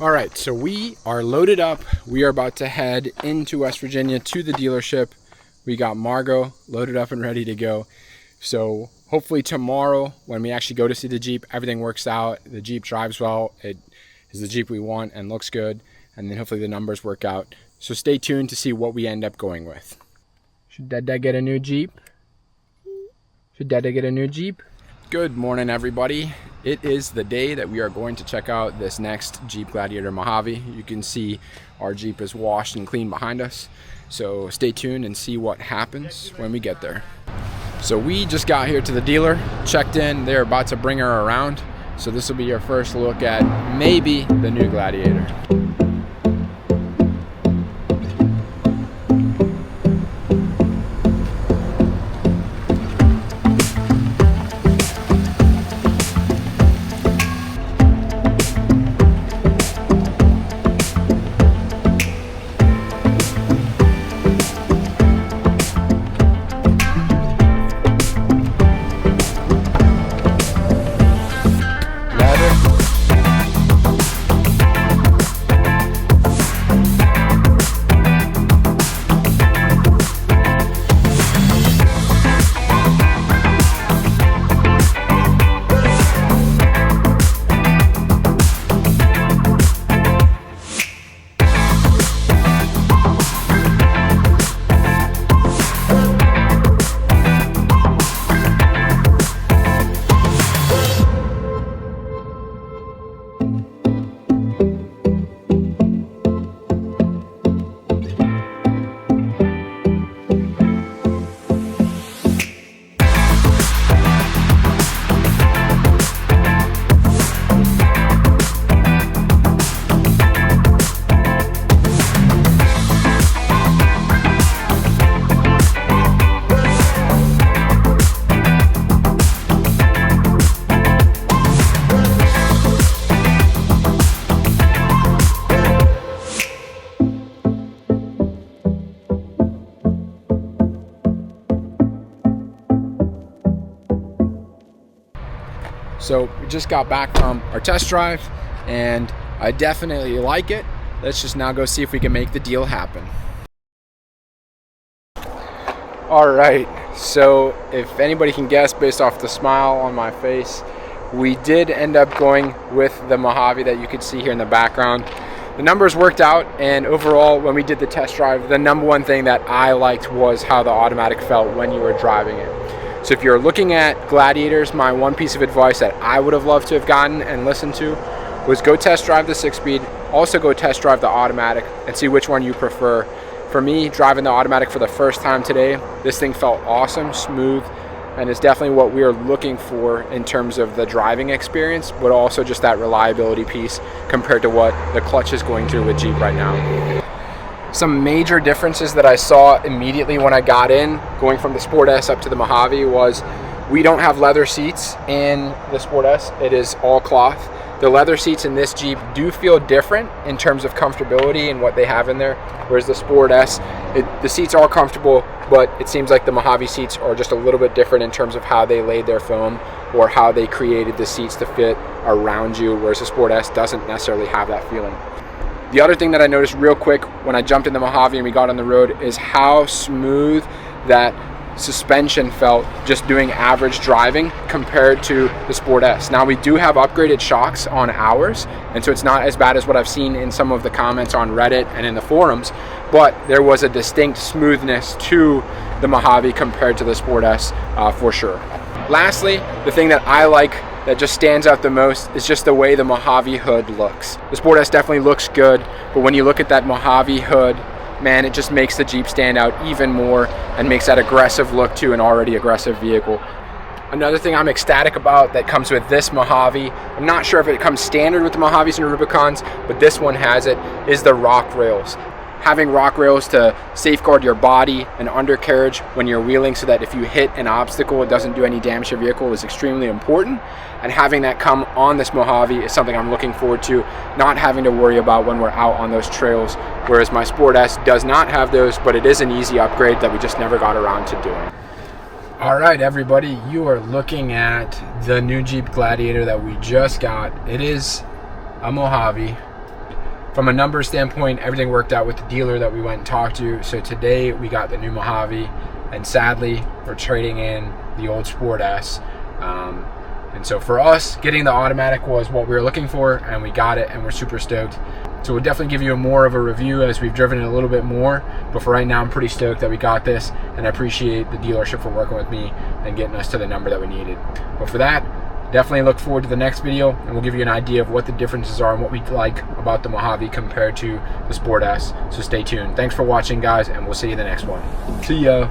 All right, so we are loaded up. We are about to head into West Virginia to the dealership. We got Margot loaded up and ready to go. So hopefully tomorrow when we actually go to see the Jeep, everything works out. The Jeep drives well. It is the Jeep we want and looks good. And then hopefully the numbers work out. So stay tuned to see what we end up going with. Should Dada get a new Jeep? Should Dada get a new Jeep? Good morning, everybody. It is the day that we are going to check out this next Jeep Gladiator Mojave. You can see our Jeep is washed and clean behind us. So stay tuned and see what happens when we get there. So we just got here to the dealer, checked in. They're about to bring her around. So this will be your first look at maybe the new Gladiator. So we just got back from our test drive and I definitely like it. Let's just now go see if we can make the deal happen. All right, so if anybody can guess based off the smile on my face, we did end up going with the Mojave that you could see here in the background. The numbers worked out, and overall when we did the test drive, the number one thing that I liked was how the automatic felt when you were driving it. So if you're looking at Gladiators, my one piece of advice that I would have loved to have gotten and listened to was go test drive the 6-speed, also go test drive the automatic and see which one you prefer. For me, driving the automatic for the first time today, this thing felt awesome, smooth, and it's definitely what we are looking for in terms of the driving experience, but also just that reliability piece compared to what the clutch is going through with Jeep right now. Some major differences that I saw immediately when I got in, going from the Sport S up to the Mojave, was we don't have leather seats in the Sport S. It is all cloth. The leather seats in this Jeep do feel different in terms of comfortability and what they have in there, whereas the Sport S, the seats are comfortable, but it seems like the Mojave seats are just a little bit different in terms of how they laid their foam or how they created the seats to fit around you, whereas the Sport S doesn't necessarily have that feeling. The other thing that I noticed real quick when I jumped in the Mojave and we got on the road is how smooth that suspension felt just doing average driving compared to the Sport S. Now we do have upgraded shocks on ours, and so it's not as bad as what I've seen in some of the comments on Reddit and in the forums, but there was a distinct smoothness to the Mojave compared to the Sport S for sure. Lastly, the thing that I like that just stands out the most is just the way the Mojave hood looks. The Sport S definitely looks good, but when you look at that Mojave hood, man, it just makes the Jeep stand out even more and makes that aggressive look to an already aggressive vehicle. Another thing I'm ecstatic about that comes with this Mojave, I'm not sure if it comes standard with the Mojaves and Rubicons, but this one has it, is the rock rails. Having rock rails to safeguard your body and undercarriage when you're wheeling so that if you hit an obstacle, it doesn't do any damage to your vehicle is extremely important. And having that come on this Mojave is something I'm looking forward to, not having to worry about when we're out on those trails, whereas my Sport S does not have those, but it is an easy upgrade that we just never got around to doing. All right, everybody, you are looking at the new Jeep Gladiator that we just got. It is a Mojave. from a number standpoint, everything worked out with the dealer that we went and talked to. So today we got the new Mojave, and sadly we're trading in the old Sport S. And so for us, getting the automatic was what we were looking for, and we got it, and we're super stoked. So we'll definitely give you more of a review as we've driven it a little bit more, but for right now I'm pretty stoked that we got this, and I appreciate the dealership for working with me and getting us to the number that we needed. But for that, definitely look forward to the next video, and we'll give you an idea of what the differences are and what we like about the Mojave compared to the Sport S. So stay tuned. Thanks for watching, guys, and we'll see you in the next one. See ya.